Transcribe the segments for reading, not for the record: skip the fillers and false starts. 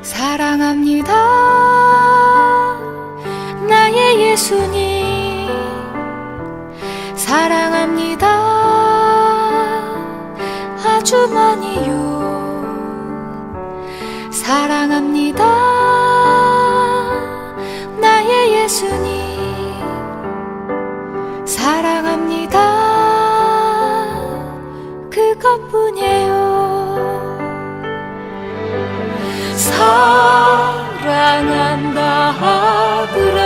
사랑합니다 나의 예수님, 사랑합니다 아주 많이요. 사랑합니다 나의 예수님, 사랑합니다 그것뿐이에요. 사랑한다 하더라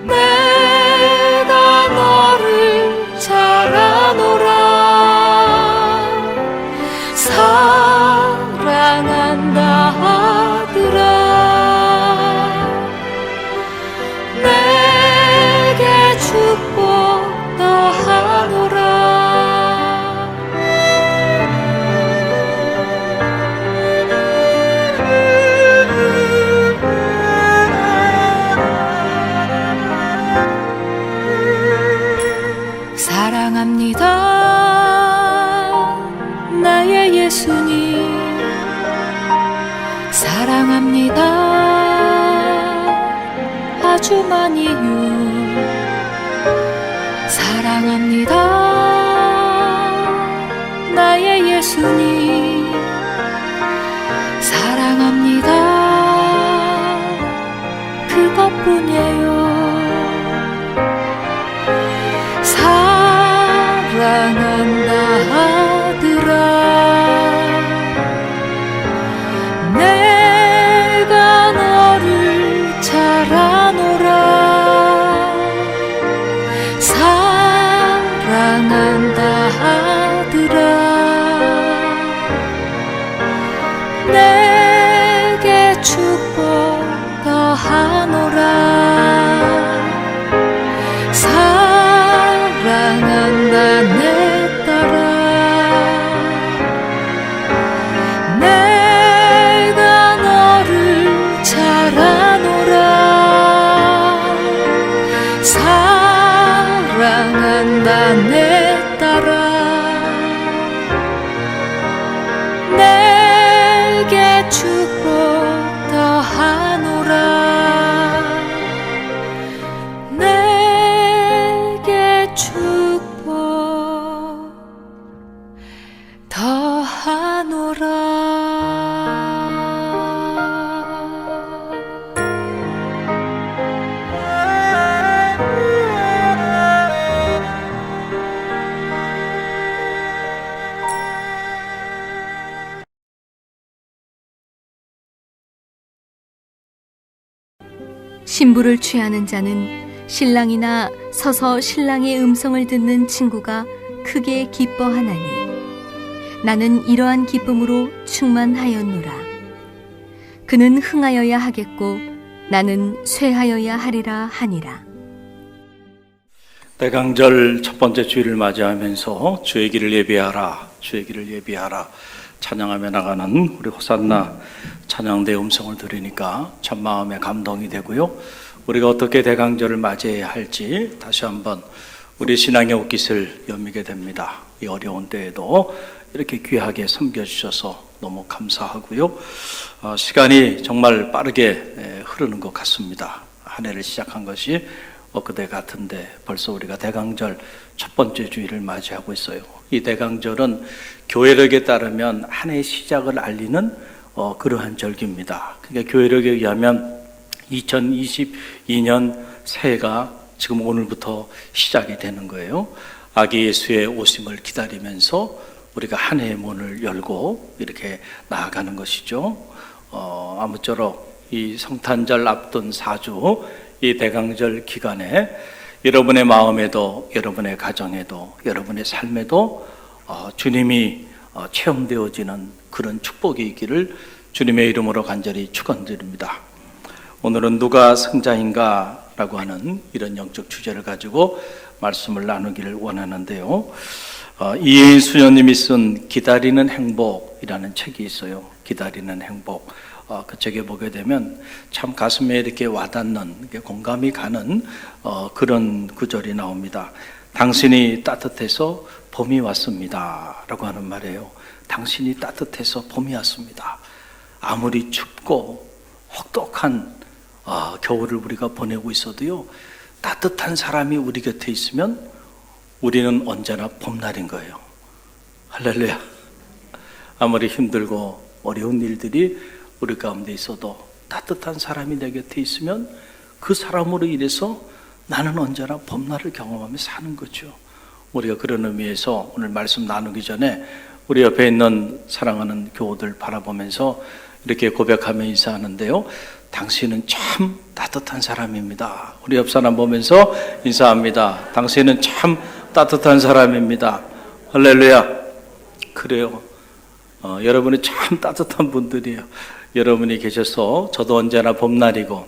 내가 너를 잘 아노라. 사랑한다 하더라 내게 축복 더하노라. 사랑합니다 나의 예수님, 사랑합니다 아주 많이요. 사랑합니다 나의 예수님, 사랑합니다 그것뿐이에요. 사랑한다 하더라 내가 너를 잘 아노라. 사랑한다 하더라 내게 축복 더하노라. 사랑한다 내 딸아 내가 너를 잘 아노라. 사랑한다 내 딸아 내게 축복 더하노라. 축복 더하노라. 신부를 취하는 자는 신랑이나 서서 신랑의 음성을 듣는 친구가 크게 기뻐하나니 나는 이러한 기쁨으로 충만하였노라. 그는 흥하여야 하겠고 나는 쇠하여야 하리라 하니라. 대강절 첫 번째 주일을 맞이하면서 주의 길을 예비하라, 주의 길을 예비하라 찬양하며 나가는 우리 호산나 찬양대의 음성을 들으니까 참 마음에 감동이 되고요. 우리가 어떻게 대강절을 맞이해야 할지 다시 한번 우리 신앙의 옷깃을 여미게 됩니다. 이 어려운 때에도 이렇게 귀하게 섬겨주셔서 너무 감사하고요. 시간이 정말 빠르게 흐르는 것 같습니다. 한 해를 시작한 것이 엊그제 같은데 벌써 우리가 대강절 첫 번째 주일을 맞이하고 있어요. 이 대강절은 교회력에 따르면 한 해의 시작을 알리는 그러한 절기입니다. 그러니까 교회력에 의하면 2022년 새해가 지금 오늘부터 시작이 되는 거예요. 아기 예수의 오심을 기다리면서 우리가 한 해의 문을 열고 이렇게 나아가는 것이죠. 아무쪼록 이 성탄절 앞둔 4주 이 대강절 기간에 여러분의 마음에도, 여러분의 가정에도, 여러분의 삶에도 주님이 체험되어지는 그런 축복이 있기를 주님의 이름으로 간절히 축원드립니다. 오늘은 누가 승자인가 라고 하는 이런 영적 주제를 가지고 말씀을 나누기를 원하는데요. 이혜인 수녀님이 쓴 기다리는 행복이라는 책이 있어요. 기다리는 행복. 그 책에 보게 되면 참 가슴에 이렇게 와닿는, 공감이 가는 그런 구절이 나옵니다. 당신이 따뜻해서 봄이 왔습니다 라고 하는 말이에요. 당신이 따뜻해서 봄이 왔습니다. 아무리 춥고 혹독한 겨울을 우리가 보내고 있어도요, 따뜻한 사람이 우리 곁에 있으면 우리는 언제나 봄날인 거예요. 할렐루야. 아무리 힘들고 어려운 일들이 우리 가운데 있어도 따뜻한 사람이 내 곁에 있으면 그 사람으로 인해서 나는 언제나 봄날을 경험하며 사는 거죠. 우리가 그런 의미에서 오늘 말씀 나누기 전에 우리 옆에 있는 사랑하는 교우들 바라보면서 이렇게 고백하며 인사하는데요. 당신은 참 따뜻한 사람입니다. 우리 옆 사람 보면서 인사합니다. 당신은 참 따뜻한 사람입니다. 할렐루야. 그래요. 여러분이 참 따뜻한 분들이에요. 여러분이 계셔서 저도 언제나 봄날이고,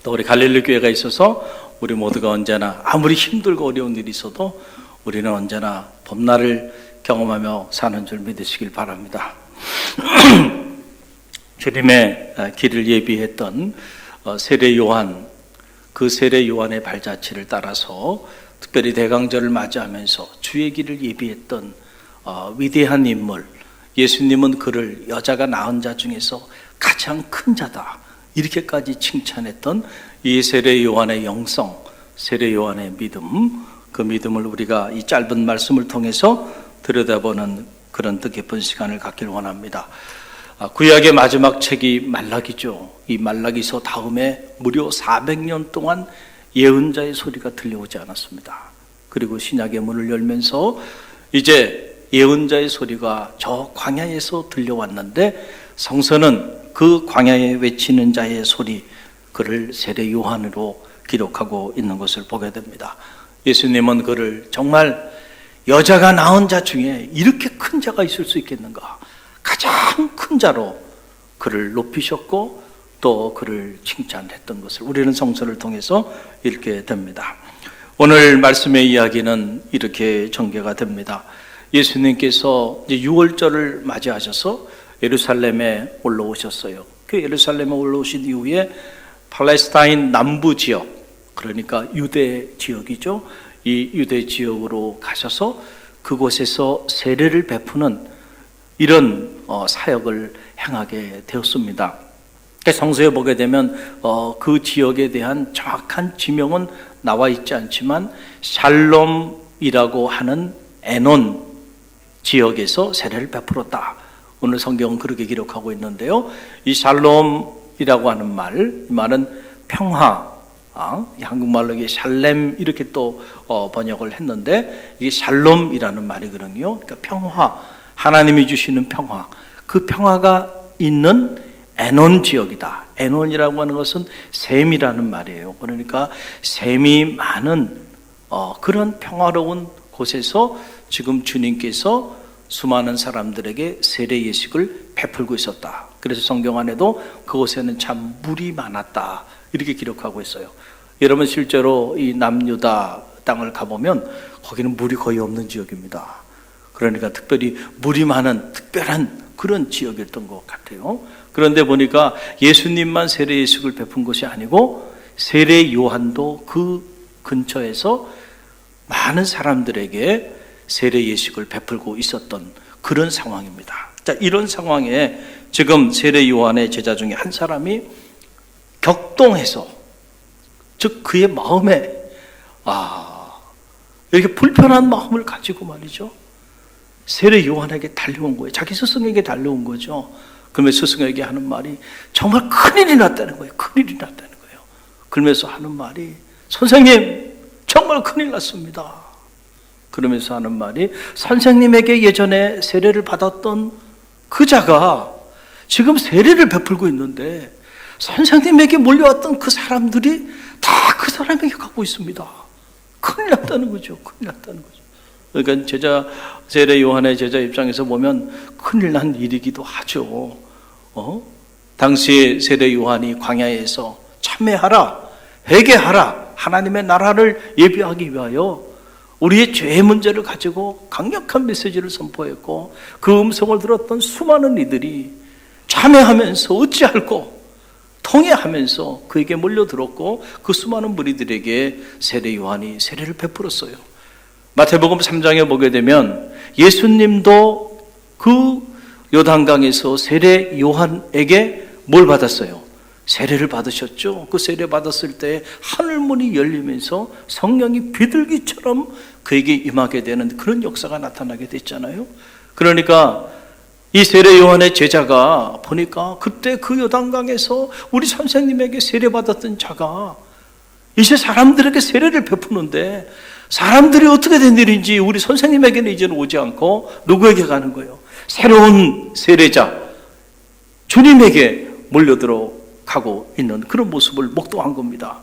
또 우리 갈릴리 교회가 있어서 우리 모두가 언제나 아무리 힘들고 어려운 일이 있어도 우리는 언제나 봄날을 경험하며 사는 줄 믿으시길 바랍니다. 주님의 길을 예비했던 세례 요한, 그 세례 요한의 발자취를 따라서 특별히 대강절을 맞이하면서 주의 길을 예비했던 위대한 인물, 예수님은 그를 여자가 낳은 자 중에서 가장 큰 자다, 이렇게까지 칭찬했던 이 세례 요한의 영성, 세례 요한의 믿음, 그 믿음을 우리가 이 짧은 말씀을 통해서 들여다보는 그런 뜻깊은 시간을 갖기를 원합니다. 구약의 마지막 책이 말라기죠. 이 말라기서 다음에 무려 400년 동안 예언자의 소리가 들려오지 않았습니다. 그리고 신약의 문을 열면서 이제 예언자의 소리가 저 광야에서 들려왔는데, 성서는 그 광야에 외치는 자의 소리, 그를 세례 요한으로 기록하고 있는 것을 보게 됩니다. 예수님은 그를 정말 여자가 낳은 자 중에 이렇게 큰 자가 있을 수 있겠는가, 가장 큰 자로 그를 높이셨고 또 그를 칭찬했던 것을 우리는 성서를 통해서 읽게 됩니다. 오늘 말씀의 이야기는 이렇게 전개가 됩니다. 예수님께서 이제 6월절을 맞이하셔서 예루살렘에 올라오셨어요. 그 예루살렘에 올라오신 이후에 팔레스타인 남부 지역, 그러니까 유대 지역이죠. 이 유대 지역으로 가셔서 그곳에서 세례를 베푸는 이런 사역을 행하게 되었습니다. 성서에 보게 되면 그 지역에 대한 정확한 지명은 나와 있지 않지만 샬롬이라고 하는 에논 지역에서 세례를 베풀었다. 오늘 성경은 그렇게 기록하고 있는데요. 이 샬롬이라고 하는 말, 이 말은 평화, 한국말로 이게 샬렘 이렇게 또 번역을 했는데, 이게 샬롬이라는 말이거든요. 그러니까 평화, 하나님이 주시는 평화, 그 평화가 있는 에논 지역이다. 에논이라고 하는 것은 셈이라는 말이에요. 그러니까 셈이 많은 그런 평화로운 곳에서 지금 주님께서 수많은 사람들에게 세례 예식을 베풀고 있었다. 그래서 성경 안에도 그곳에는 참 물이 많았다, 이렇게 기록하고 있어요. 여러분 실제로 이 남유다 땅을 가보면 거기는 물이 거의 없는 지역입니다. 그러니까 특별히 물이 많은 특별한 그런 지역이었던 것 같아요. 그런데 보니까 예수님만 세례 예식을 베푼 것이 아니고 세례 요한도 그 근처에서 많은 사람들에게 세례 예식을 베풀고 있었던 그런 상황입니다. 자, 이런 상황에 지금 세례 요한의 제자 중에 한 사람이 격동해서, 즉 그의 마음에 이렇게 불편한 마음을 가지고 말이죠, 세례 요한에게 달려온 거예요. 자기 스승에게 달려온 거죠. 그러면서 스승에게 하는 말이 정말 큰일이 났다는 거예요. 큰일이 났다는 거예요. 그러면서 하는 말이, 선생님 정말 큰일 났습니다. 그러면서 하는 말이, 선생님에게 예전에 세례를 받았던 그 자가 지금 세례를 베풀고 있는데 선생님에게 몰려왔던 그 사람들이 다 그 사람에게 가고 있습니다. 큰일 났다는 거죠. 큰일 났다는 거죠. 그러니까 제자 세례 요한의 제자 입장에서 보면 큰일 난 일이기도 하죠. 당시에 세례 요한이 광야에서 참회하라, 회개하라, 하나님의 나라를 예비하기 위하여 우리의 죄의 문제를 가지고 강력한 메시지를 선포했고, 그 음성을 들었던 수많은 이들이 참회하면서 어찌할꼬 통회하면서 그에게 몰려들었고, 그 수많은 무리들에게 세례 요한이 세례를 베풀었어요. 마태복음 3장에 보게 되면 예수님도 그 요단강에서 세례 요한에게 뭘 받았어요? 세례를 받으셨죠. 그 세례 받았을 때 하늘문이 열리면서 성령이 비둘기처럼 그에게 임하게 되는 그런 역사가 나타나게 됐잖아요. 그러니까 이 세례 요한의 제자가 보니까 그때 그 요단강에서 우리 선생님에게 세례 받았던 자가 이제 사람들에게 세례를 베푸는데, 사람들이 어떻게 된 일인지 우리 선생님에게는 이제는 오지 않고 누구에게 가는 거예요? 새로운 세례자 주님에게 몰려들어 가고 있는 그런 모습을 목도한 겁니다.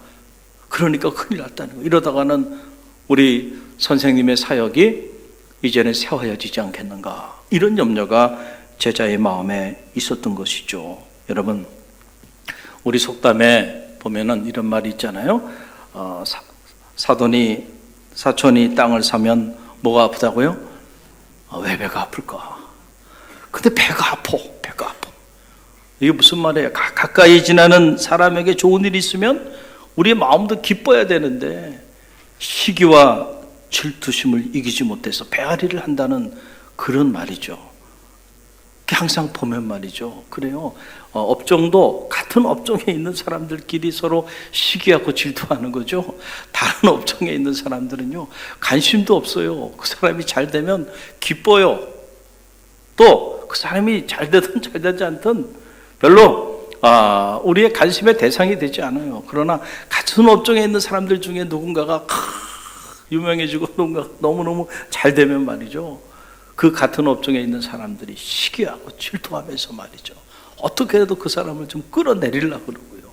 그러니까 큰일 났다는 거예요. 이러다가는 우리 선생님의 사역이 이제는 세워야지지 않겠는가, 이런 염려가 제자의 마음에 있었던 것이죠. 여러분, 우리 속담에 보면은 이런 말이 있잖아요. 사촌이 땅을 사면 뭐가 아프다고요? 왜 배가 아플까? 근데 배가 아파. 이게 무슨 말이에요? 가까이 지나는 사람에게 좋은 일이 있으면 우리의 마음도 기뻐야 되는데, 시기와 질투심을 이기지 못해서 배앓이를 한다는 그런 말이죠. 항상 보면 말이죠. 그래요. 업종도 같은 업종에 있는 사람들끼리 서로 시기하고 질투하는 거죠. 다른 업종에 있는 사람들은요, 관심도 없어요. 그 사람이 잘 되면 기뻐요. 또 그 사람이 잘 되든 잘 되지 않든 별로 우리의 관심의 대상이 되지 않아요. 그러나 같은 업종에 있는 사람들 중에 누군가가 유명해지고 누군가 너무너무 잘 되면 말이죠, 그 같은 업종에 있는 사람들이 시기하고 질투하면서 말이죠, 어떻게 해도 그 사람을 좀 끌어내리려고 그러고요,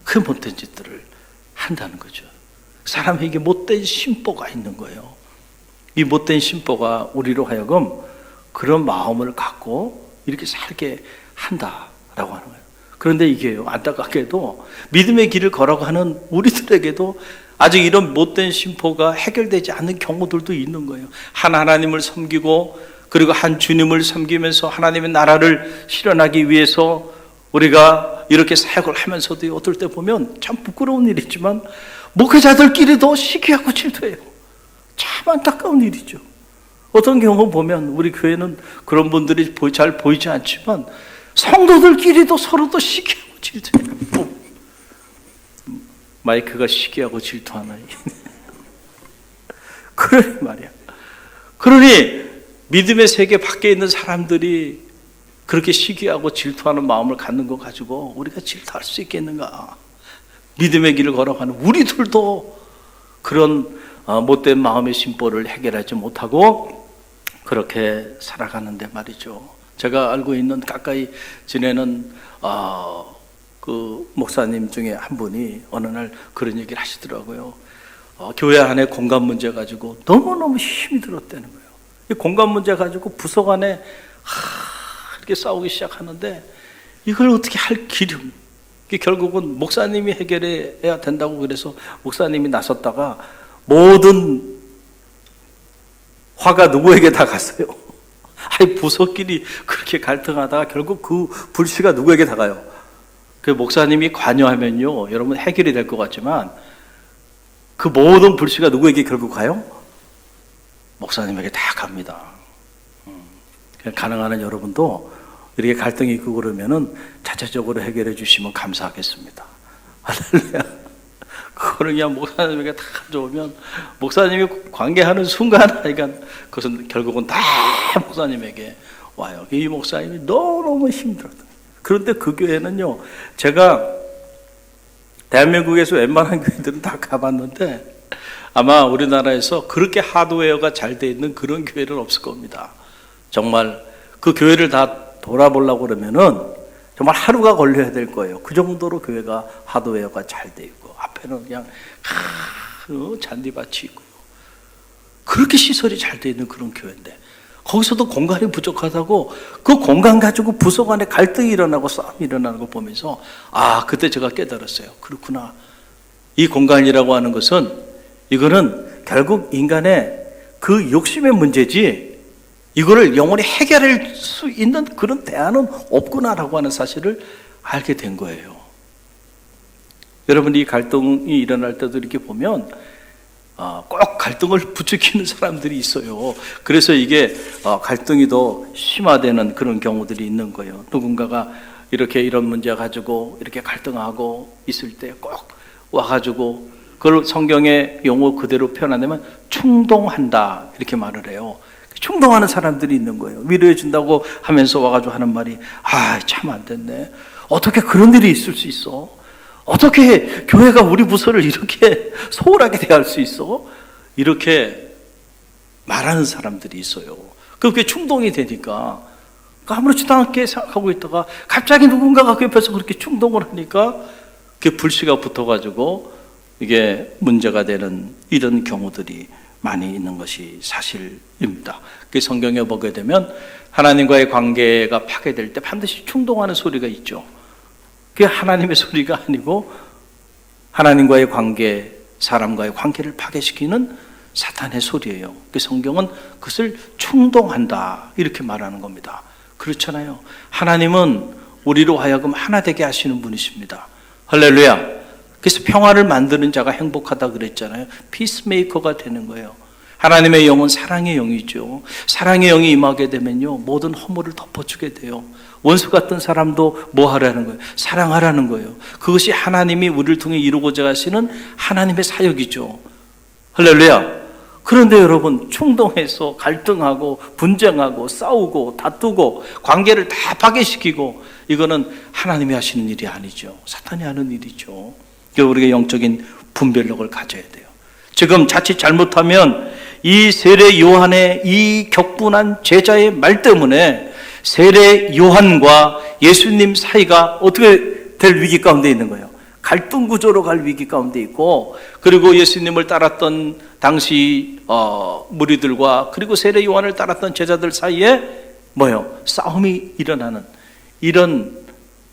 그 못된 짓들을 한다는 거죠. 사람에게 못된 심보가 있는 거예요. 이 못된 심보가 우리로 하여금 그런 마음을 갖고 이렇게 살게 한다라고 하는 거예요. 그런데 이게요, 안타깝게도 믿음의 길을 걸어가는 우리들에게도 아직 이런 못된 심보가 해결되지 않는 경우들도 있는 거예요. 한 하나님을 섬기고, 그리고 한 주님을 섬기면서 하나님의 나라를 실현하기 위해서 우리가 이렇게 사역을 하면서도 어떨 때 보면 참 부끄러운 일이지만 목회자들끼리도 시기하고 질투해요. 참 안타까운 일이죠. 어떤 경우 보면 우리 교회는 그런 분들이 잘 보이지 않지만 성도들끼리도 서로도 시기하고 질투해요. 마이크가 시기하고 질투하나. 그러니 말이야. 그러니 믿음의 세계 밖에 있는 사람들이 그렇게 시기하고 질투하는 마음을 갖는 거 가지고 우리가 질투할 수 있겠는가? 믿음의 길을 걸어가는 우리들도 그런 못된 마음의 심보를 해결하지 못하고 그렇게 살아가는데 말이죠. 제가 알고 있는 가까이 지내는 그 목사님 중에 한 분이 어느 날 그런 얘기를 하시더라고요. 교회 안에 공간 문제 가지고 너무너무 힘이 들었다는 거예요. 이 공간 문제 가지고 부서 간에 이렇게 싸우기 시작하는데 이걸 어떻게 할 기름, 결국은 목사님이 해결해야 된다고 그래서 목사님이 나섰다가 모든 화가 누구에게 다 갔어요. 부서끼리 그렇게 갈등하다가 결국 그 불씨가 누구에게 다 가요. 그 목사님이 관여하면요, 여러분 해결이 될 것 같지만 그 모든 불씨가 누구에게 결국 가요? 목사님에게 다 갑니다. 가능한 한 여러분도 이렇게 갈등이 있고 그러면은 자체적으로 해결해 주시면 감사하겠습니다. 할렐루야. 그거를 그냥 목사님에게 다 가져오면 목사님이 관계하는 순간, 그러니까 그것은 결국은 다 목사님에게 와요. 이 목사님이 너무너무 힘들었다. 그런데 그 교회는요, 제가 대한민국에서 웬만한 교회들은 다 가봤는데 아마 우리나라에서 그렇게 하드웨어가 잘 돼 있는 그런 교회는 없을 겁니다. 정말 그 교회를 다 돌아보려고 그러면은 정말 하루가 걸려야 될 거예요. 그 정도로 교회가 하드웨어가 잘 돼 있고 앞에는 그냥 잔디밭이 있고요. 그렇게 시설이 잘 돼 있는 그런 교회인데 거기서도 공간이 부족하다고 그 공간 가지고 부서 간에 갈등이 일어나고 싸움이 일어나는 거 보면서 그때 제가 깨달았어요. 그렇구나. 이 공간이라고 하는 것은 이거는 결국 인간의 그 욕심의 문제지 이거를 영원히 해결할 수 있는 그런 대안은 없구나라고 하는 사실을 알게 된 거예요. 여러분, 이 갈등이 일어날 때도 이렇게 보면 꼭 갈등을 부추기는 사람들이 있어요. 그래서 이게 갈등이 더 심화되는 그런 경우들이 있는 거예요. 누군가가 이렇게 이런 문제 가지고 이렇게 갈등하고 있을 때 꼭 와가지고 그걸 성경의 용어 그대로 표현하면 충동한다 이렇게 말을 해요. 충동하는 사람들이 있는 거예요. 위로해 준다고 하면서 와가지고 하는 말이 참 안 됐네. 어떻게 그런 일이 있을 수 있어? 어떻게 교회가 우리 부서를 이렇게 소홀하게 대할 수 있어? 이렇게 말하는 사람들이 있어요. 그게 충동이 되니까 아무렇지도 않게 생각하고 있다가 갑자기 누군가가 그 옆에서 그렇게 충동을 하니까 그게 불씨가 붙어가지고 이게 문제가 되는 이런 경우들이 많이 있는 것이 사실입니다. 그 성경에 보게 되면 하나님과의 관계가 파괴될 때 반드시 충동하는 소리가 있죠. 그게 하나님의 소리가 아니고 하나님과의 관계, 사람과의 관계를 파괴시키는 사탄의 소리예요. 그 성경은 그것을 충동한다 이렇게 말하는 겁니다. 그렇잖아요. 하나님은 우리로 하여금 하나 되게 하시는 분이십니다. 할렐루야. 그래서 평화를 만드는 자가 행복하다 그랬잖아요. 피스메이커가 되는 거예요. 하나님의 영은 사랑의 영이죠. 사랑의 영이 임하게 되면요 모든 허물을 덮어주게 돼요. 원수 같은 사람도 뭐 하라는 거예요? 사랑하라는 거예요. 그것이 하나님이 우리를 통해 이루고자 하시는 하나님의 사역이죠. 할렐루야. 그런데 여러분, 충동해서 갈등하고 분쟁하고 싸우고 다투고 관계를 다 파괴시키고 이거는 하나님이 하시는 일이 아니죠. 사탄이 하는 일이죠. 우리가 영적인 분별력을 가져야 돼요. 지금 자칫 잘못하면 이 세례 요한의 이 격분한 제자의 말 때문에 세례 요한과 예수님 사이가 어떻게 될 위기 가운데 있는 거예요. 갈등 구조로 갈 위기 가운데 있고, 그리고 예수님을 따랐던 당시 무리들과 그리고 세례 요한을 따랐던 제자들 사이에 싸움이 일어나는 이런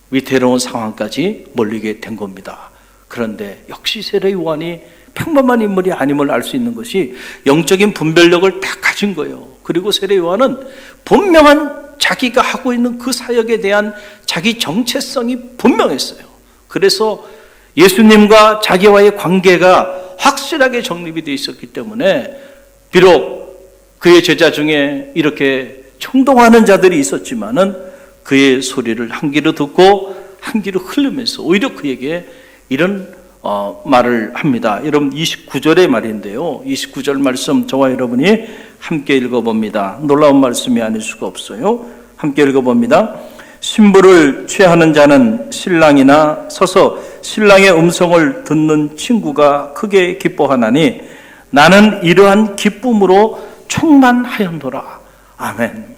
위태로운 상황까지 몰리게 된 겁니다. 그런데 역시 세례 요한이 평범한 인물이 아님을 알 수 있는 것이 영적인 분별력을 다 가진 거예요. 그리고 세례 요한은 분명한 자기가 하고 있는 그 사역에 대한 자기 정체성이 분명했어요. 그래서 예수님과 자기와의 관계가 확실하게 정립이 되어 있었기 때문에 비록 그의 제자 중에 이렇게 충동하는 자들이 있었지만은 그의 소리를 한 귀로 듣고 한 귀로 흘리면서 오히려 그에게 이런 말을 합니다. 여러분 29절의 말인데요. 29절 말씀 저와 여러분이 함께 읽어봅니다. 놀라운 말씀이 아닐 수가 없어요. 함께 읽어봅니다. 신부를 취하는 자는 신랑이나 서서 신랑의 음성을 듣는 친구가 크게 기뻐하나니 나는 이러한 기쁨으로 충만하였노라. 아멘.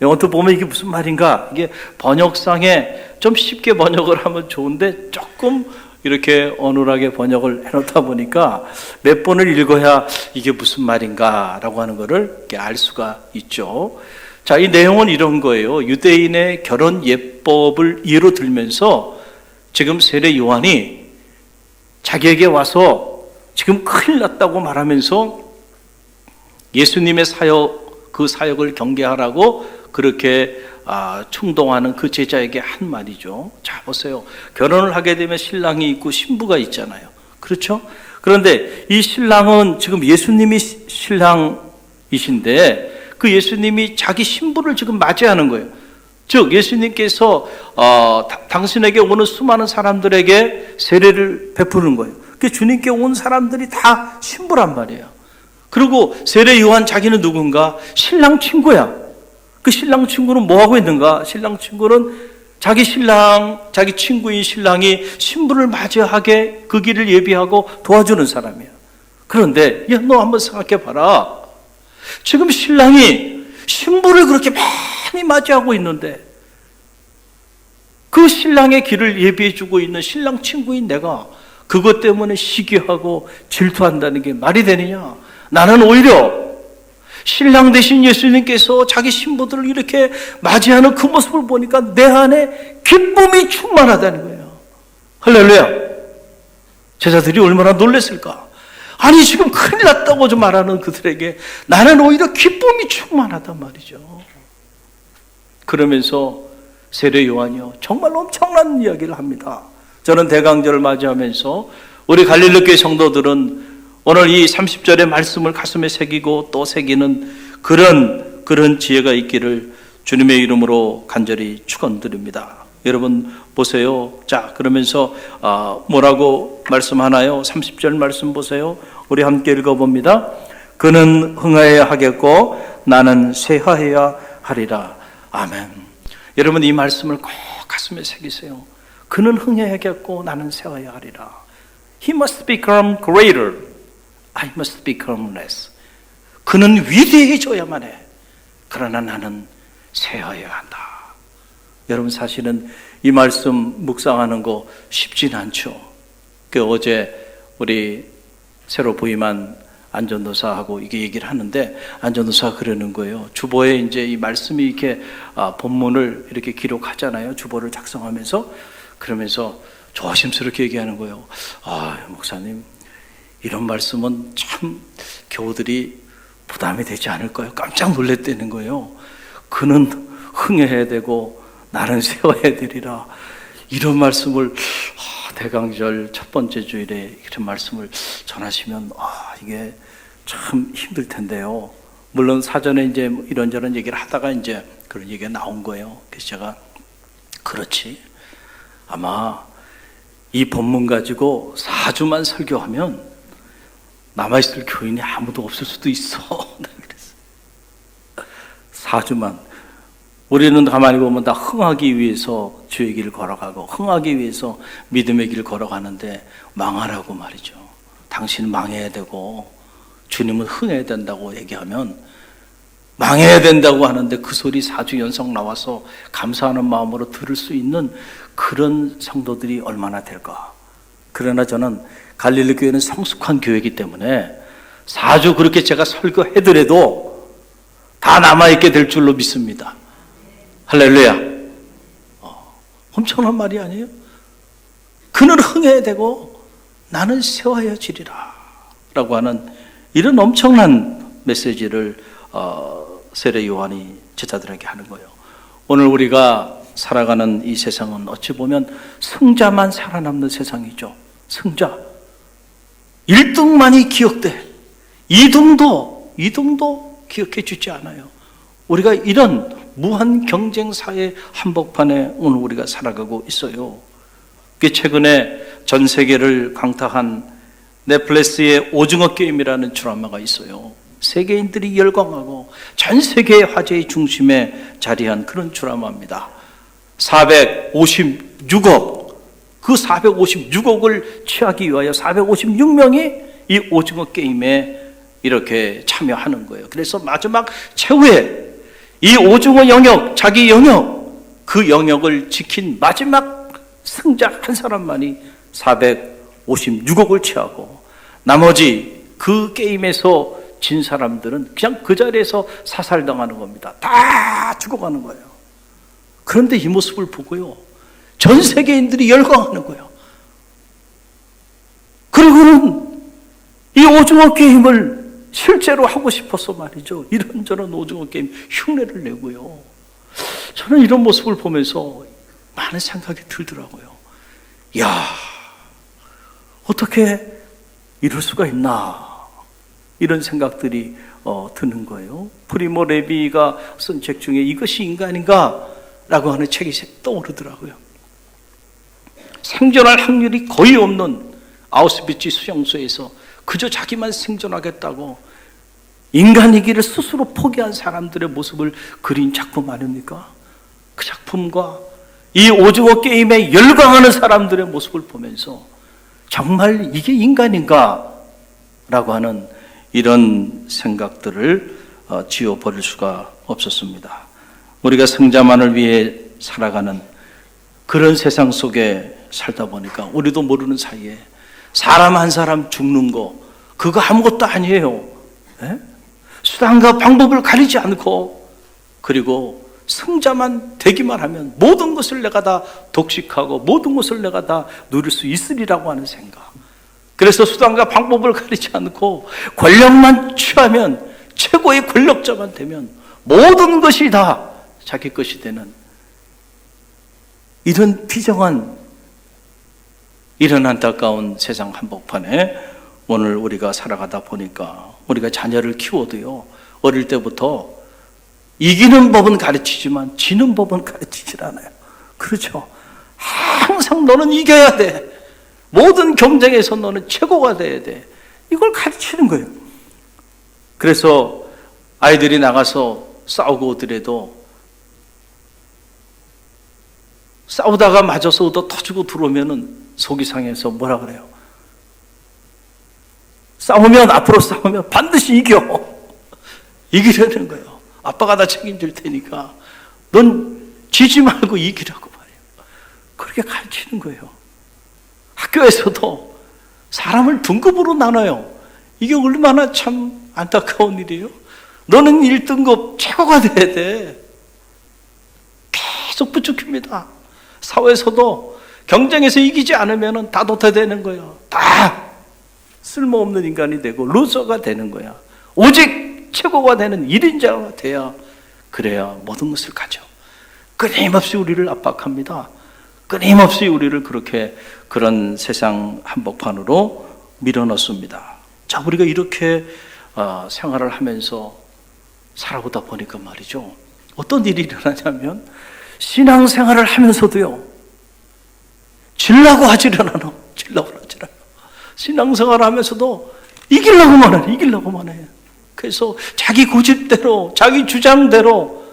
어떻게 보면 이게 무슨 말인가? 이게 번역상에 좀 쉽게 번역을 하면 좋은데 조금 이렇게 어눌하게 번역을 해놓다 보니까 몇 번을 읽어야 이게 무슨 말인가 라고 하는 것을 이렇게 알 수가 있죠. 자, 이 내용은 이런 거예요. 유대인의 결혼 예법을 예로 들면서 지금 세례 요한이 자기에게 와서 지금 큰일 났다고 말하면서 예수님의 사역, 그 사역을 경계하라고 그렇게 충동하는 그 제자에게 한 말이죠. 자, 보세요. 결혼을 하게 되면 신랑이 있고 신부가 있잖아요. 그렇죠? 그런데 이 신랑은 지금 예수님이 신랑이신데 그 예수님이 자기 신부를 지금 맞이하는 거예요. 즉 예수님께서 당신에게 오는 수많은 사람들에게 세례를 베푸는 거예요. 그 주님께 온 사람들이 다 신부란 말이에요. 그리고 세례 요한 자기는 누군가? 신랑 친구야. 그 신랑 친구는 뭐 하고 있는가? 신랑 친구는 자기 신랑, 자기 친구인 신랑이 신부를 맞이하게 그 길을 예비하고 도와주는 사람이야. 그런데 야, 너 한번 생각해 봐라. 지금 신랑이 신부를 그렇게 많이 맞이하고 있는데 그 신랑의 길을 예비해주고 있는 신랑 친구인 내가 그것 때문에 시기하고 질투한다는 게 말이 되느냐? 나는 오히려 신랑 대신 예수님께서 자기 신부들을 이렇게 맞이하는 그 모습을 보니까 내 안에 기쁨이 충만하다는 거예요. 할렐루야. 제자들이 얼마나 놀랐을까? 아니 지금 큰일 났다고 좀 말하는 그들에게 나는 오히려 기쁨이 충만하단 말이죠. 그러면서 세례 요한이요 정말 엄청난 이야기를 합니다. 저는 대강절을 맞이하면서 우리 갈릴리 교회 성도들은 오늘 이 30절의 말씀을 가슴에 새기고 또 새기는 그런 지혜가 있기를 주님의 이름으로 간절히 축원드립니다. 여러분 보세요. 자, 그러면서 뭐라고 말씀하나요? 30절 말씀 보세요. 우리 함께 읽어봅니다. 그는 흥하여야 하겠고 나는 쇠하여야 하리라. 아멘. 여러분 이 말씀을 꼭 가슴에 새기세요. 그는 흥해야겠고 나는 쇠하여야 하리라. He must become greater. I must become less. 그는 위대해져야만 해. 그러나 나는 쇠하여야 한다. 여러분 사실은 이 말씀 묵상하는 거 쉽진 않죠. 어제 우리 새로 부임한 안전도사하고 이게 얘기를 하는데 안전도사가 그러는 거예요. 주보에 이제 이 말씀이 이렇게 본문을 이렇게 기록하잖아요. 주보를 작성하면서 그러면서 조심스럽게 얘기하는 거예요. 목사님 이런 말씀은 참 교우들이 부담이 되지 않을까요? 깜짝 놀랐다는 거예요. 그는 흥해야 되고 나는 세워야 되리라. 이런 말씀을 대강절 첫 번째 주일에 이런 말씀을 전하시면 이게 참 힘들 텐데요. 물론 사전에 이제 이런저런 얘기를 하다가 이제 그런 얘기가 나온 거예요. 그래서 제가 그렇지. 아마 이 본문 가지고 4주만 설교하면 남아있을 교인이 아무도 없을 수도 있어. 그랬어. 4주만. 우리는 가만히 보면 다 흥하기 위해서 주의 길을 걸어가고 흥하기 위해서 믿음의 길을 걸어가는데 망하라고 말이죠. 당신은 망해야 되고 주님은 흥해야 된다고 얘기하면 망해야 된다고 하는데 그 소리 4주 연속 나와서 감사하는 마음으로 들을 수 있는 그런 성도들이 얼마나 될까. 그러나 저는 갈릴리 교회는 성숙한 교회이기 때문에 4주 그렇게 제가 설교해더라도 다 남아있게 될 줄로 믿습니다. 할렐루야. 엄청난 말이 아니에요? 그는 흥해야 되고 나는 세워야 지리라 라고 하는 이런 엄청난 메시지를 세례 요한이 제자들에게 하는 거예요. 오늘 우리가 살아가는 이 세상은 어찌 보면 승자만 살아남는 세상이죠. 승자 1등만이 기억돼. 2등도 기억해 주지 않아요. 우리가 이런 무한 경쟁 사회 한복판에 오늘 우리가 살아가고 있어요. 최근에 전 세계를 강타한 넷플릭스의 오징어 게임이라는 드라마가 있어요. 세계인들이 열광하고 전 세계의 화제의 중심에 자리한 그런 드라마입니다. 456억, 그 456억을 취하기 위하여 456명이 이 오징어 게임에 이렇게 참여하는 거예요. 그래서 마지막 최후에 이 오징어 영역, 자기 영역, 그 영역을 지킨 마지막 승자 한 사람만이 456억을 취하고 나머지 그 게임에서 진 사람들은 그냥 그 자리에서 사살당하는 겁니다. 다 죽어가는 거예요. 그런데 이 모습을 보고요, 전 세계인들이 열광하는 거예요. 그리고는 이 오징어 게임을 실제로 하고 싶어서 말이죠. 이런저런 오징어 게임 흉내를 내고요. 저는 이런 모습을 보면서 많은 생각이 들더라고요. 야, 어떻게 이럴 수가 있나, 이런 생각들이 드는 거예요. 프리모 레비가 쓴 책 중에 이것이 인간인가 라고 하는 책이 떠오르더라고요. 생존할 확률이 거의 없는 아우슈비츠 수용소에서 그저 자기만 생존하겠다고 인간이기를 스스로 포기한 사람들의 모습을 그린 작품 아닙니까? 그 작품과 이 오징어 게임에 열광하는 사람들의 모습을 보면서 정말 이게 인간인가? 라고 하는 이런 생각들을 지워버릴 수가 없었습니다. 우리가 승자만을 위해 살아가는 그런 세상 속에 살다 보니까 우리도 모르는 사이에 사람 한 사람 죽는 거 그거 아무것도 아니에요. 예? 수단과 방법을 가리지 않고 그리고 승자만 되기만 하면 모든 것을 내가 다 독식하고 모든 것을 내가 다 누릴 수 있으리라고 하는 생각. 그래서 수단과 방법을 가리지 않고 권력만 취하면 최고의 권력자만 되면 모든 것이 다 자기 것이 되는 이런 비정한 이런 안타까운 세상 한복판에 오늘 우리가 살아가다 보니까 우리가 자녀를 키워도요 어릴 때부터 이기는 법은 가르치지만 지는 법은 가르치질 않아요. 그렇죠? 항상 너는 이겨야 돼. 모든 경쟁에서 너는 최고가 돼야 돼. 이걸 가르치는 거예요. 그래서 아이들이 나가서 싸우고 오더라도 싸우다가 맞아서 얻어 터지고 들어오면은 속이 상해서 뭐라 그래요? 앞으로 싸우면 반드시 이겨. 이기려는 거예요. 아빠가 다 책임질 테니까 넌 지지 말고 이기라고 말해요. 그렇게 가르치는 거예요. 학교에서도 사람을 등급으로 나눠요. 이게 얼마나 참 안타까운 일이에요. 너는 1등급 최고가 돼야 돼. 계속 부추깁니다. 사회에서도 경쟁에서 이기지 않으면 다 도태되는 거예요. 다 쓸모없는 인간이 되고 루저가 되는 거야. 오직 최고가 되는 1인자가 돼야 그래야 모든 것을 가져. 끊임없이 우리를 압박합니다. 끊임없이 우리를 그렇게 그런 세상 한복판으로 밀어넣습니다. 자, 우리가 이렇게 생활을 하면서 살아보다 보니까 말이죠. 어떤 일이 일어나냐면 신앙생활을 하면서도요. 질라고 하지를 않아. 신앙생활을 하면서도 이기려고만 해. 그래서 자기 고집대로, 자기 주장대로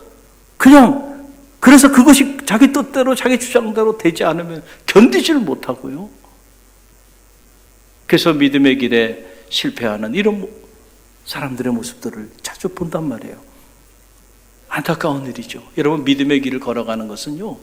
그냥 그래서 그것이 자기 뜻대로, 자기 주장대로 되지 않으면 견디지를 못하고요. 그래서 믿음의 길에 실패하는 이런 사람들의 모습들을 자주 본단 말이에요. 안타까운 일이죠. 여러분, 믿음의 길을 걸어가는 것은요,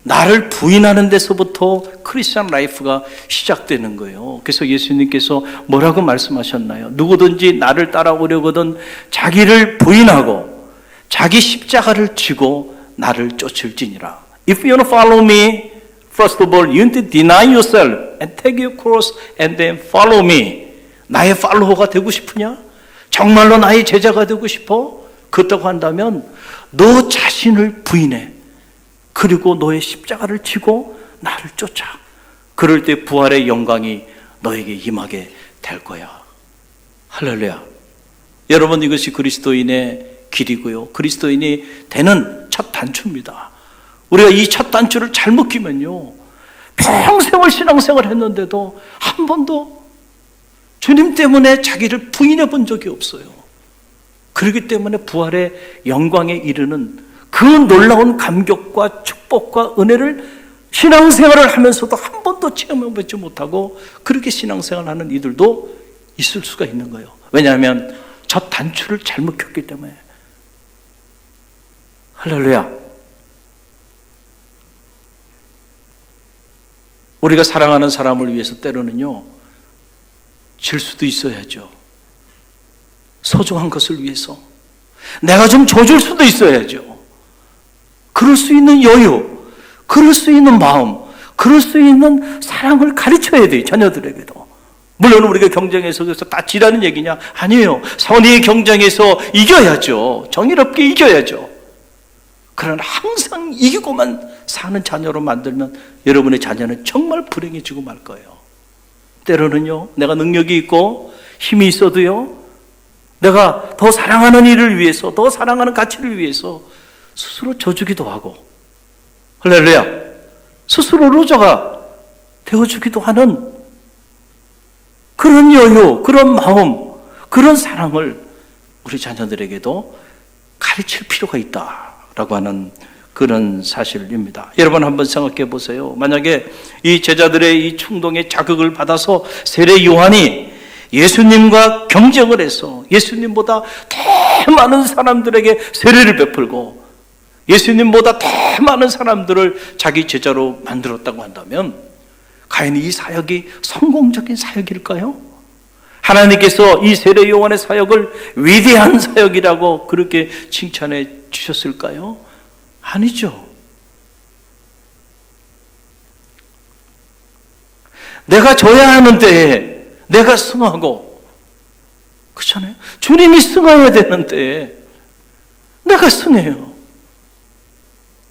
나를 부인하는 데서부터 크리스천 라이프가 시작되는 거예요. 그래서 예수님께서 뭐라고 말씀하셨나요? 누구든지 나를 따라오려거든 자기를 부인하고 자기 십자가를 지고 나를 쫓을지니라. If you want to follow me, first of all, you need to deny yourself and take your cross and then follow me. 나의 팔로워가 되고 싶으냐? 정말로 나의 제자가 되고 싶어? 그렇다고 한다면 너 자신을 부인해. 그리고 너의 십자가를 지고 나를 쫓아. 그럴 때 부활의 영광이 너에게 임하게 될 거야. 할렐루야. 여러분, 이것이 그리스도인의 길이고요. 그리스도인이 되는 첫 단추입니다. 우리가 이 첫 단추를 잘못 끼면요, 평생을 신앙생활을 했는데도 한 번도 주님 때문에 자기를 부인해 본 적이 없어요. 그렇기 때문에 부활의 영광에 이르는 그 놀라운 감격과 축복과 은혜를 신앙생활을 하면서도 한 번도 체험해보지 못하고 그렇게 신앙생활하는 이들도 있을 수가 있는 거예요. 왜냐하면 첫 단추를 잘못 켰기 때문에. 할렐루야. 우리가 사랑하는 사람을 위해서 때로는요, 질 수도 있어야죠. 소중한 것을 위해서 내가 좀 져줄 수도 있어야죠. 그럴 수 있는 여유, 그럴 수 있는 마음, 그럴 수 있는 사랑을 가르쳐야 돼요. 자녀들에게도. 물론 우리가 경쟁에서 그래서 다 지라는 얘기냐? 아니에요. 선의의 경쟁에서 이겨야죠. 정의롭게 이겨야죠. 그러나 항상 이기고만 사는 자녀로 만들면 여러분의 자녀는 정말 불행해지고 말 거예요. 때로는요, 내가 능력이 있고 힘이 있어도요, 내가 더 사랑하는 일을 위해서, 더 사랑하는 가치를 위해서 스스로 져주기도 하고, 할렐루야, 스스로 루저가 되어주기도 하는 그런 여유, 그런 마음, 그런 사랑을 우리 자녀들에게도 가르칠 필요가 있다라고 하는 그런 사실입니다. 여러분, 한번 생각해 보세요. 만약에 이 제자들의 이 충동에 자극을 받아서 세례 요한이 예수님과 경쟁을 해서 예수님보다 더 많은 사람들에게 세례를 베풀고 예수님보다 더 많은 사람들을 자기 제자로 만들었다고 한다면 과연 이 사역이 성공적인 사역일까요? 하나님께서 이 세례 요한의 사역을 위대한 사역이라고 그렇게 칭찬해 주셨을까요? 아니죠. 내가 줘야 하는 때에 내가 승하고, 그렇잖아요. 주님이 승해야 되는 때에 내가 승해요.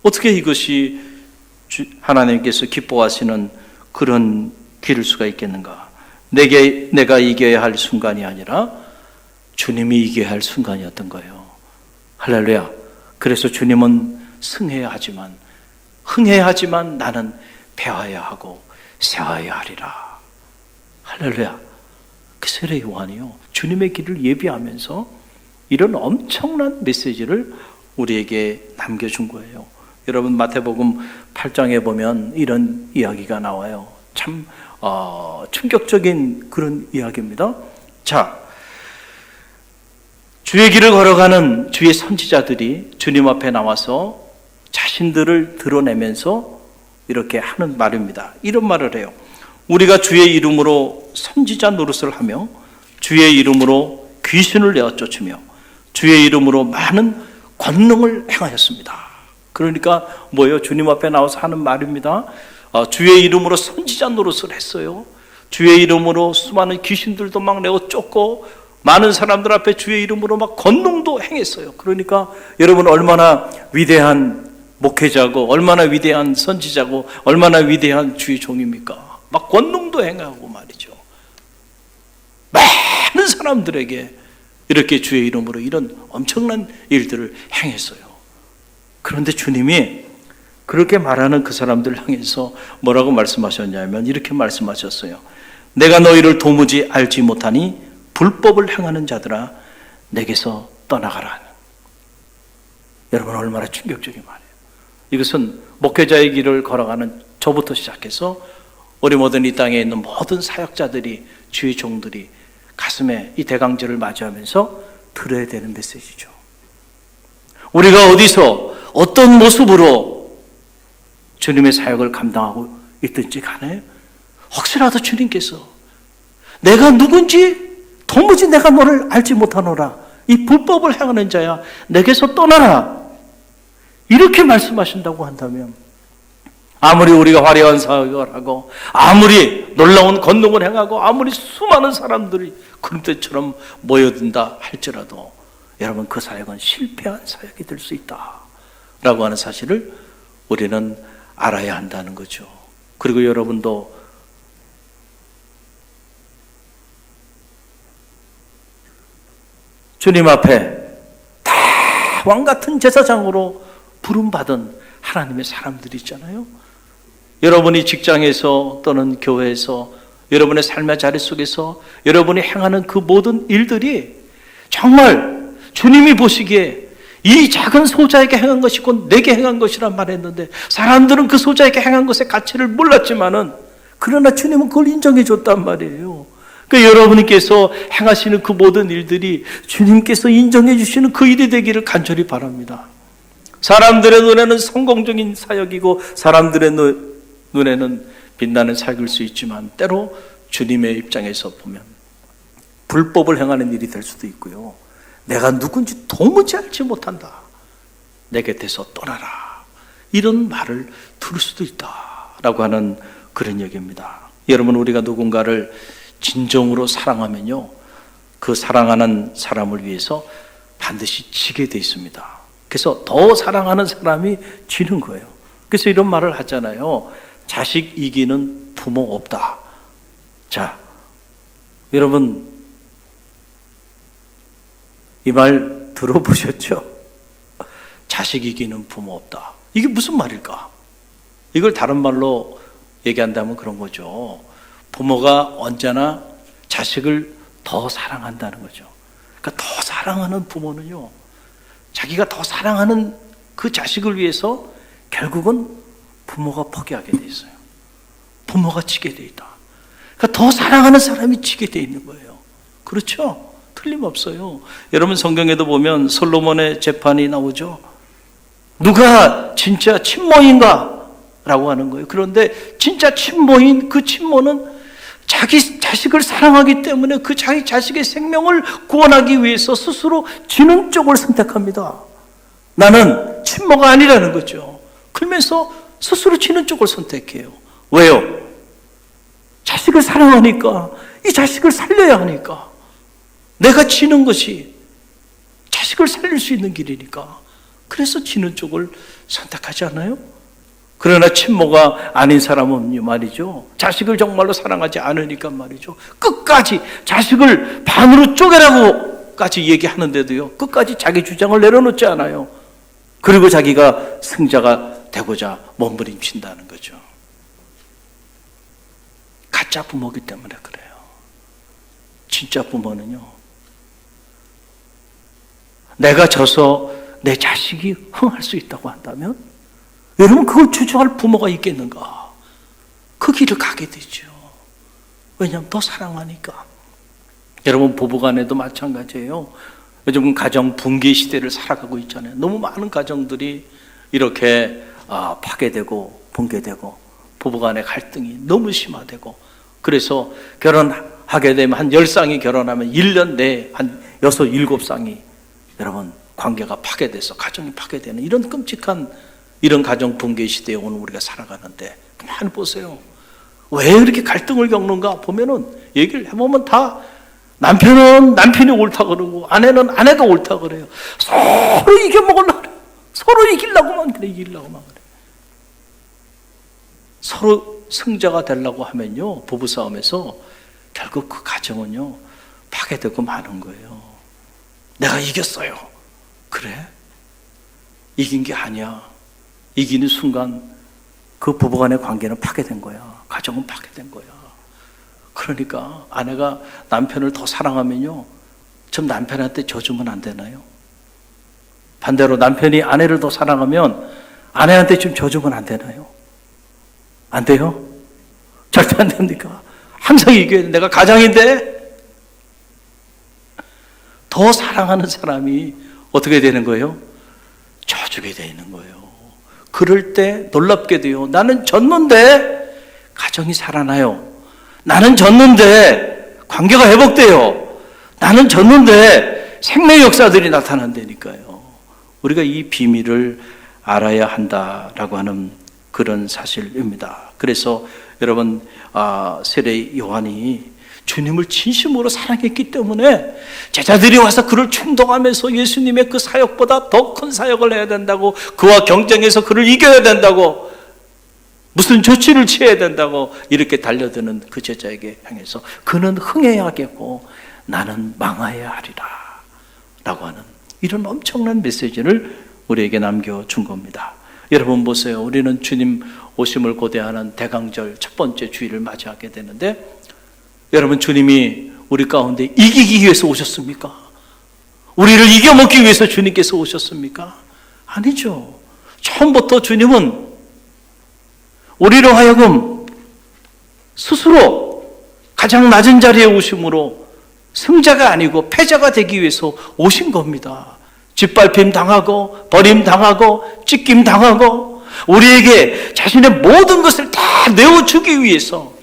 어떻게 이것이 하나님께서 기뻐하시는 그런 길일 수가 있겠는가? 내가 이겨야 할 순간이 아니라 주님이 이겨야 할 순간이었던 거예요. 할렐루야. 그래서 주님은 승해야 하지만, 흥해야 하지만 나는 배워야 하고 세워야 하리라. 할렐루야. 그 세례 요한이요, 주님의 길을 예비하면서 이런 엄청난 메시지를 우리에게 남겨준 거예요. 여러분, 마태복음 8장에 보면 이런 이야기가 나와요. 참 충격적인 그런 이야기입니다. 자, 주의 길을 걸어가는 주의 선지자들이 주님 앞에 나와서 자신들을 드러내면서 이렇게 하는 말입니다. 이런 말을 해요. 우리가 주의 이름으로 선지자 노릇을 하며 주의 이름으로 귀신을 내어 쫓으며 주의 이름으로 많은 권능을 행하였습니다. 그러니까 뭐예요? 주님 앞에 나와서 하는 말입니다. 주의 이름으로 선지자 노릇을 했어요. 주의 이름으로 수많은 귀신들도 막 내어 쫓고 많은 사람들 앞에 주의 이름으로 막 권능도 행했어요. 그러니까 여러분, 얼마나 위대한 목회자고 얼마나 위대한 선지자고 얼마나 위대한 주의 종입니까? 막 권능도 행하고 말이죠. 많은 사람들에게 이렇게 주의 이름으로 이런 엄청난 일들을 행했어요. 그런데 주님이 그렇게 말하는 그 사람들을 향해서 뭐라고 말씀하셨냐면 이렇게 말씀하셨어요. 내가 너희를 도무지 알지 못하니 불법을 행하는 자들아 내게서 떠나가라. 여러분, 얼마나 충격적인 말이에요. 이것은 목회자의 길을 걸어가는 저부터 시작해서 우리 모든 이 땅에 있는 모든 사역자들이, 주의 종들이 가슴에 이 대강절을 맞이하면서 들어야 되는 메시지죠. 우리가 어디서 어떤 모습으로 주님의 사역을 감당하고 있든지 간에 혹시라도 주님께서 내가 누군지 도무지 내가 너를 알지 못하노라, 이 불법을 행하는 자야 내게서 떠나라, 이렇게 말씀하신다고 한다면 아무리 우리가 화려한 사역을 하고 아무리 놀라운 권능을 행하고 아무리 수많은 사람들이 그림대처럼 모여든다 할지라도 여러분, 그 사역은 실패한 사역이 될 수 있다라고 하는 사실을 우리는 알아야 한다는 거죠. 그리고 여러분도 주님 앞에 다 왕같은 제사장으로 부름받은 하나님의 사람들이 있잖아요. 여러분이 직장에서 또는 교회에서 여러분의 삶의 자리 속에서 여러분이 행하는 그 모든 일들이 정말 주님이 보시기에 이 작은 소자에게 행한 것이고 내게 행한 것이란 말했는데 사람들은 그 소자에게 행한 것의 가치를 몰랐지만은 그러나 주님은 그걸 인정해 줬단 말이에요. 그러니까 여러분께서 행하시는 그 모든 일들이 주님께서 인정해 주시는 그 일이 되기를 간절히 바랍니다. 사람들의 눈에는 성공적인 사역이고 사람들의 눈에는 빛나는 사역일 수 있지만 때로 주님의 입장에서 보면 불법을 행하는 일이 될 수도 있고요. 내가 누군지 도무지 알지 못한다, 내 곁에서 떠나라, 이런 말을 들을 수도 있다라고 하는 그런 얘기입니다. 여러분, 우리가 누군가를 진정으로 사랑하면요, 그 사랑하는 사람을 위해서 반드시 지게 돼 있습니다. 그래서 더 사랑하는 사람이 지는 거예요. 그래서 이런 말을 하잖아요. 자식 이기는 부모 없다. 자, 여러분, 이 말 들어보셨죠? 자식 이기는 부모 없다. 이게 무슨 말일까? 이걸 다른 말로 얘기한다면 그런 거죠. 부모가 언제나 자식을 더 사랑한다는 거죠. 그러니까 더 사랑하는 부모는요, 자기가 더 사랑하는 그 자식을 위해서 결국은 부모가 포기하게 돼 있어요. 부모가 지게 돼 있다. 그러니까 더 사랑하는 사람이 지게 돼 있는 거예요. 그렇죠? 틀림없어요. 여러분, 성경에도 보면 솔로몬의 재판이 나오죠. 누가 진짜 친모인가? 라고 하는 거예요. 그런데 진짜 친모인 그 친모는 자기 자식을 사랑하기 때문에 그 자기 자식의 생명을 구원하기 위해서 스스로 지는 쪽을 선택합니다. 나는 친모가 아니라는 거죠. 그러면서 스스로 지는 쪽을 선택해요. 왜요? 자식을 사랑하니까, 이 자식을 살려야 하니까. 내가 지는 것이 자식을 살릴 수 있는 길이니까. 그래서 지는 쪽을 선택하지 않아요? 그러나 친모가 아닌 사람은 말이죠, 자식을 정말로 사랑하지 않으니까 말이죠, 끝까지 자식을 반으로 쪼개라고까지 얘기하는데도요, 끝까지 자기 주장을 내려놓지 않아요. 그리고 자기가 승자가 되고자 몸부림친다는 거죠. 가짜 부모이기 때문에 그래요. 진짜 부모는요, 내가 져서 내 자식이 흥할 수 있다고 한다면 여러분, 그걸 주저할 부모가 있겠는가? 그 길을 가게 되죠. 왜냐하면 더 사랑하니까. 여러분, 부부간에도 마찬가지예요. 요즘 가정 붕괴 시대를 살아가고 있잖아요. 너무 많은 가정들이 이렇게 파괴되고 붕괴되고 부부간의 갈등이 너무 심화되고, 그래서 결혼하게 되면 한 10쌍이 결혼하면 1년 내에 한 6, 7쌍이 여러분 관계가 파괴돼서 가정이 파괴되는 이런 끔찍한 이런 가정 붕괴 시대에 오늘 우리가 살아가는데, 가만히 보세요. 왜 이렇게 갈등을 겪는가 보면은 얘기를 해보면 다 남편은 남편이 옳다 그러고 아내는 아내가 옳다 그래요. 서로 이겨먹으려고 그래요. 서로 이기려고만 그래, 이기려고만 그래. 서로 승자가 되려고 하면요, 부부싸움에서 결국 그 가정은요, 파괴되고 마는 거예요. 내가 이겼어요. 그래? 이긴 게 아니야. 이기는 순간 그 부부간의 관계는 파괴된 거야. 가정은 파괴된 거야. 그러니까 아내가 남편을 더 사랑하면요, 좀 남편한테 져주면 안 되나요? 반대로 남편이 아내를 더 사랑하면 아내한테 좀 져주면 안 되나요? 안 돼요? 절대 안 됩니까? 항상 이겨야 돼. 내가 가장인데. 더 사랑하는 사람이 어떻게 되는 거예요? 져주게 되는 거예요. 그럴 때 놀랍게도요, 나는 졌는데 가정이 살아나요. 나는 졌는데 관계가 회복돼요. 나는 졌는데 생명의 역사들이 나타난다니까요. 우리가 이 비밀을 알아야 한다라고 하는 그런 사실입니다. 그래서 여러분, 세례 요한이 주님을 진심으로 사랑했기 때문에 제자들이 와서 그를 충동하면서 예수님의 그 사역보다 더 큰 사역을 해야 된다고, 그와 경쟁해서 그를 이겨야 된다고, 무슨 조치를 취해야 된다고 이렇게 달려드는 그 제자에게 향해서 그는 흥해야겠고 나는 망하여야 하리라 라고 하는 이런 엄청난 메시지를 우리에게 남겨준 겁니다. 여러분 보세요. 우리는 주님 오심을 고대하는 대강절 첫 번째 주일을 맞이하게 되는데, 여러분, 주님이 우리 가운데 이기기 위해서 오셨습니까? 우리를 이겨먹기 위해서 주님께서 오셨습니까? 아니죠. 처음부터 주님은 우리로 하여금 스스로 가장 낮은 자리에 오심으로 승자가 아니고 패자가 되기 위해서 오신 겁니다. 짓밟힘 당하고 버림 당하고 찢김 당하고 우리에게 자신의 모든 것을 다 내어주기 위해서,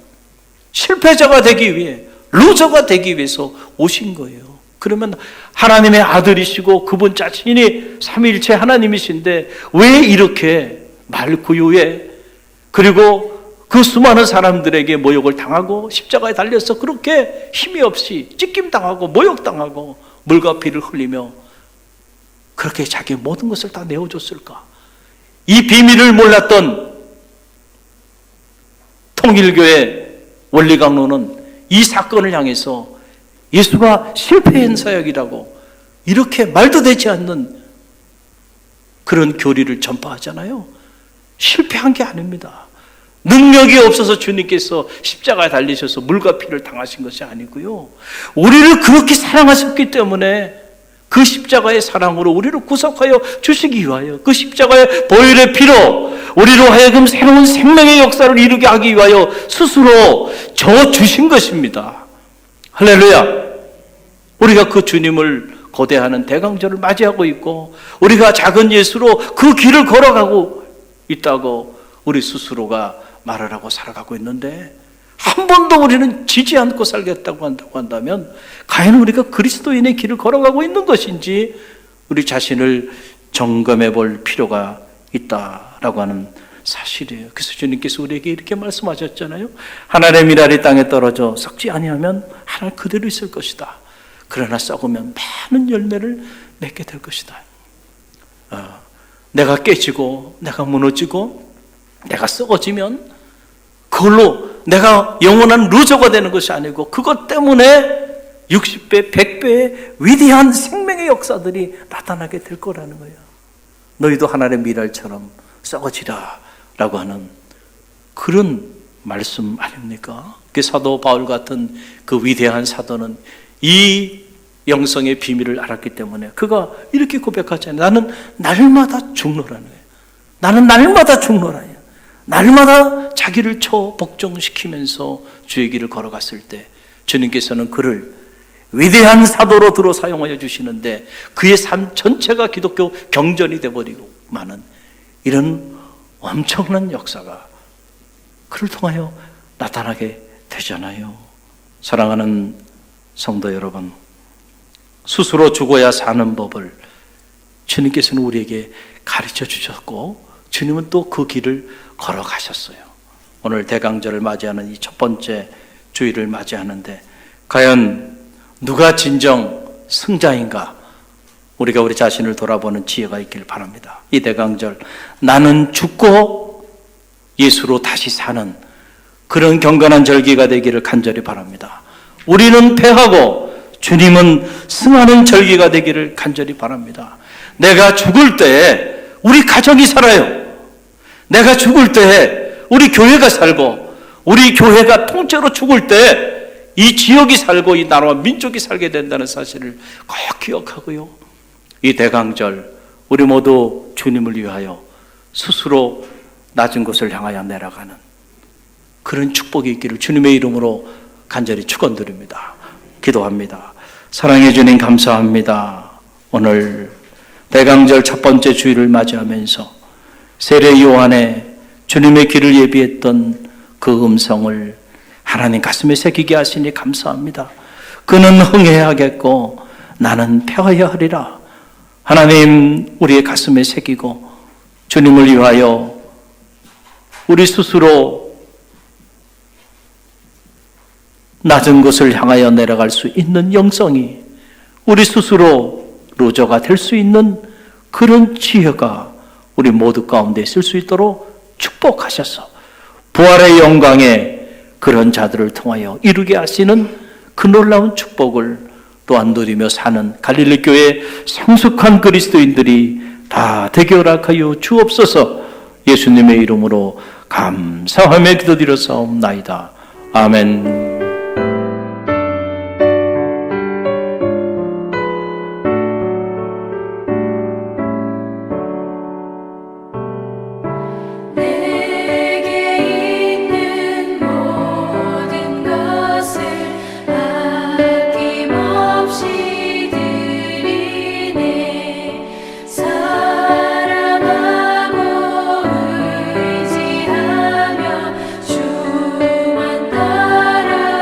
실패자가 되기 위해, 루저가 되기 위해서 오신 거예요. 그러면 하나님의 아들이시고 그분 자신이 삼위일체 하나님이신데 왜 이렇게 말구유에, 그리고 그 수많은 사람들에게 모욕을 당하고 십자가에 달려서 그렇게 힘이 없이 찢김 당하고 모욕 당하고 물과 피를 흘리며 그렇게 자기 모든 것을 다 내어줬을까? 이 비밀을 몰랐던 통일교회 원리 강로는 이 사건을 향해서 예수가 실패한 사역이라고 이렇게 말도 되지 않는 그런 교리를 전파하잖아요. 실패한 게 아닙니다. 능력이 없어서 주님께서 십자가에 달리셔서 물과 피를 당하신 것이 아니고요, 우리를 그렇게 사랑하셨기 때문에 그 십자가의 사랑으로 우리를 구속하여 주시기 위하여, 그 십자가의 보혈의 피로 우리로 하여금 새로운 생명의 역사를 이루게 하기 위하여 스스로 저 주신 것입니다. 할렐루야. 우리가 그 주님을 거대한 대강절을 맞이하고 있고 우리가 작은 예수로 그 길을 걸어가고 있다고 우리 스스로가 말을 하고 살아가고 있는데 한 번도 우리는 지지 않고 살겠다고 한다면 과연 우리가 그리스도인의 길을 걸어가고 있는 것인지 우리 자신을 점검해 볼 필요가 있다라고 하는 사실이에요. 그래서 주님께서 우리에게 이렇게 말씀하셨잖아요. 하나님의 미랄이 땅에 떨어져 썩지 아니하면 하늘 그대로 있을 것이다. 그러나 썩으면 많은 열매를 맺게 될 것이다. 내가 깨지고 내가 무너지고 내가 썩어지면 그걸로 내가 영원한 루저가 되는 것이 아니고 그것 때문에 60배, 100배의 위대한 생명의 역사들이 나타나게 될 거라는 거예요. 너희도 하나님의 미랄처럼 썩어지라 라고 하는 그런 말씀 아닙니까? 그 사도 바울 같은 그 위대한 사도는 이 영성의 비밀을 알았기 때문에 그가 이렇게 고백하잖아요. 나는 날마다 죽노라는 거예요. 나는 날마다 죽노라요. 날마다 자기를 복종시키면서 주의 길을 걸어갔을 때 주님께서는 그를 위대한 사도로 들어 사용하여 주시는데 그의 삶 전체가 기독교 경전이 되어버리고 많은 이런 엄청난 역사가 그를 통하여 나타나게 되잖아요. 사랑하는 성도 여러분, 스스로 죽어야 사는 법을 주님께서는 우리에게 가르쳐 주셨고 주님은 또 그 길을 걸어가셨어요. 오늘 대강절을 맞이하는 이 첫 번째 주일을 맞이하는데 과연 누가 진정 승자인가? 우리가 우리 자신을 돌아보는 지혜가 있길 바랍니다. 이 대강절, 나는 죽고 예수로 다시 사는 그런 경건한 절기가 되기를 간절히 바랍니다. 우리는 패하고 주님은 승하는 절기가 되기를 간절히 바랍니다. 내가 죽을 때 우리 가정이 살아요. 내가 죽을 때 우리 교회가 살고 우리 교회가 통째로 죽을 때 이 지역이 살고 이 나라와 민족이 살게 된다는 사실을 꼭 기억하고요. 이 대강절 우리 모두 주님을 위하여 스스로 낮은 곳을 향하여 내려가는 그런 축복이 있기를 주님의 이름으로 간절히 축원드립니다. 기도합니다. 사랑해 주님 감사합니다. 오늘 대강절 첫 번째 주일을 맞이하면서 세례 요한의 주님의 길을 예비했던 그 음성을 하나님 가슴에 새기게 하시니 감사합니다. 그는 흥해야겠고 나는 패하여 하리라. 하나님 우리의 가슴에 새기고 주님을 위하여 우리 스스로 낮은 곳을 향하여 내려갈 수 있는 영성이 우리 스스로 루저가 될 수 있는 그런 지혜가 우리 모두 가운데 있을 수 있도록 축복하셔서 부활의 영광에 그런 자들을 통하여 이루게 하시는 그 놀라운 축복을 또한 누리며 사는 갈릴리 교회 성숙한 그리스도인들이 다 되게 허락하여 주옵소서. 예수님의 이름으로 감사하며 기도드렸사옵나이다. 아멘. 주만 따라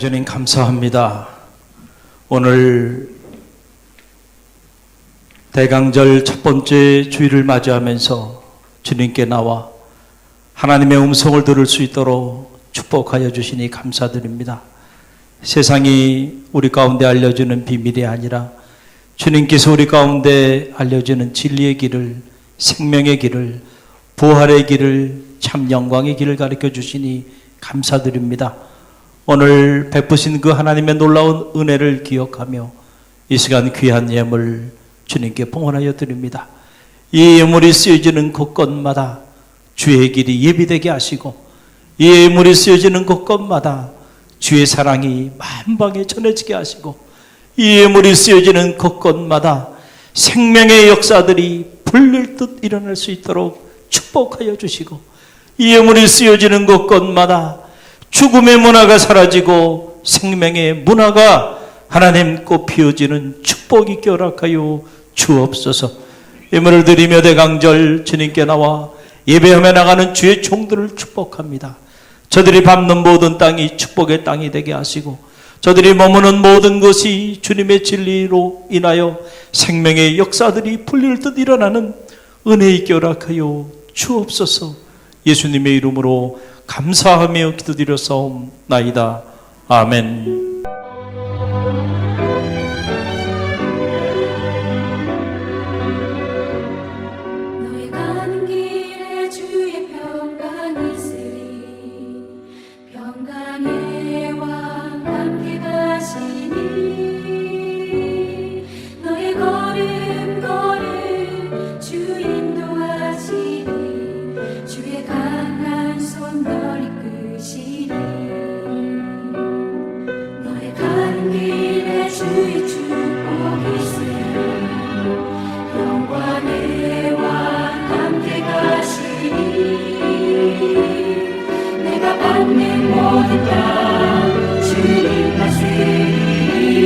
주님 감사합니다. 오늘 대강절 첫 번째 주일을 맞이하면서 주님께 나와 하나님의 음성을 들을 수 있도록 축복하여 주시니 감사드립니다. 세상이 우리 가운데 알려주는 비밀이 아니라 주님께서 우리 가운데 알려주는 진리의 길을, 생명의 길을, 부활의 길을, 참 영광의 길을 가르쳐 주시니 감사드립니다. 오늘 베푸신 그 하나님의 놀라운 은혜를 기억하며 이 시간 귀한 예물 주님께 봉헌하여 드립니다. 이 예물이 쓰여지는 곳곳마다 주의 길이 예비되게 하시고, 이 예물이 쓰여지는 곳곳마다 주의 사랑이 만방에 전해지게 하시고, 이 예물이 쓰여지는 곳곳마다 생명의 역사들이 불릴 듯 일어날 수 있도록 축복하여 주시고, 이 예물이 쓰여지는 곳곳마다 죽음의 문화가 사라지고 생명의 문화가 하나님 꽃 피어지는 축복이 있게 허락하여 주옵소서. 예물을 드리며 대강절 주님께 나와 예배하며 나가는 주의 종들을 축복합니다. 저들이 밟는 모든 땅이 축복의 땅이 되게 하시고, 저들이 머무는 모든 것이 주님의 진리로 인하여 생명의 역사들이 풀릴 듯 일어나는 은혜 있게 허락하여 주옵소서. 예수님의 이름으로 감사하며 기도드렸사옵나이다. 아멘. 너의 가는 길에 주의 평강이 있으리. 평강의 왕 함께 가시니 너의 걸음 주 인도하시니 주의 강한 손 널 이끄시니 너의 가는 길에 주의 축복이 있으리. 영광의 왕 함께 가시니 내가 받는 모든 땅 주님 다스리니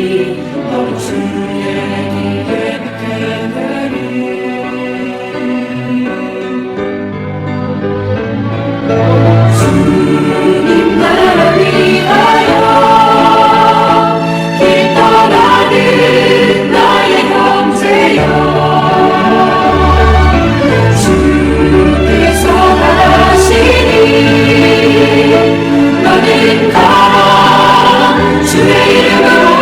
너는 주의 길에 빛게 되리. 주님 나라 위하여 길 떠나는 나의 형제여, 주께서 하시니 너는 가라 주의 이름으로.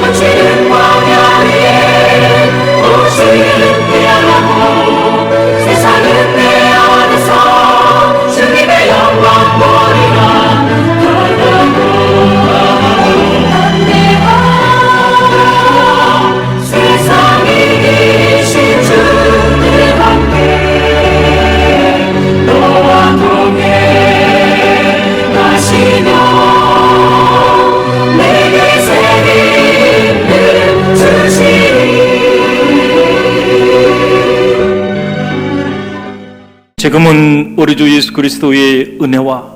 거칠은 광야 위에 오시는 피하라고 세상은 내 안에서 주님의 영광 보리라. 세상이 이신 주님 함께 너와 동행 하시며 내게 새 힘을 주시니. 지금은 우리 주 예수 그리스도의 은혜와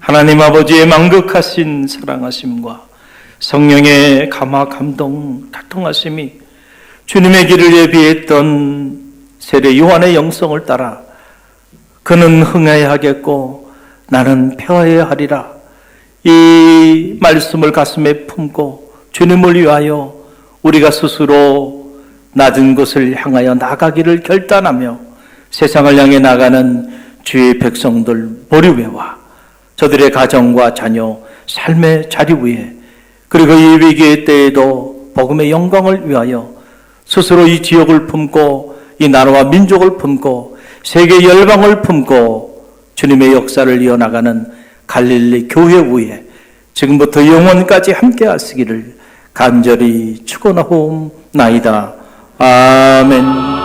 하나님 아버지의 만극하신 사랑하심과 성령의 감화 감동 다통하심이 주님의 길을 예비했던 세례 요한의 영성을 따라 그는 흥해야 하겠고 나는 펴야 하리라, 이 말씀을 가슴에 품고 주님을 위하여 우리가 스스로 낮은 곳을 향하여 나가기를 결단하며 세상을 향해 나가는 주의 백성들 머리 위와 저들의 가정과 자녀, 삶의 자리 위에, 그리고 이 위기의 때에도 복음의 영광을 위하여 스스로 이 지역을 품고 이 나라와 민족을 품고 세계 열방을 품고 주님의 역사를 이어나가는 갈릴리 교회 위에 지금부터 영원까지 함께 하시기를 간절히 축원하옵나이다. 아멘.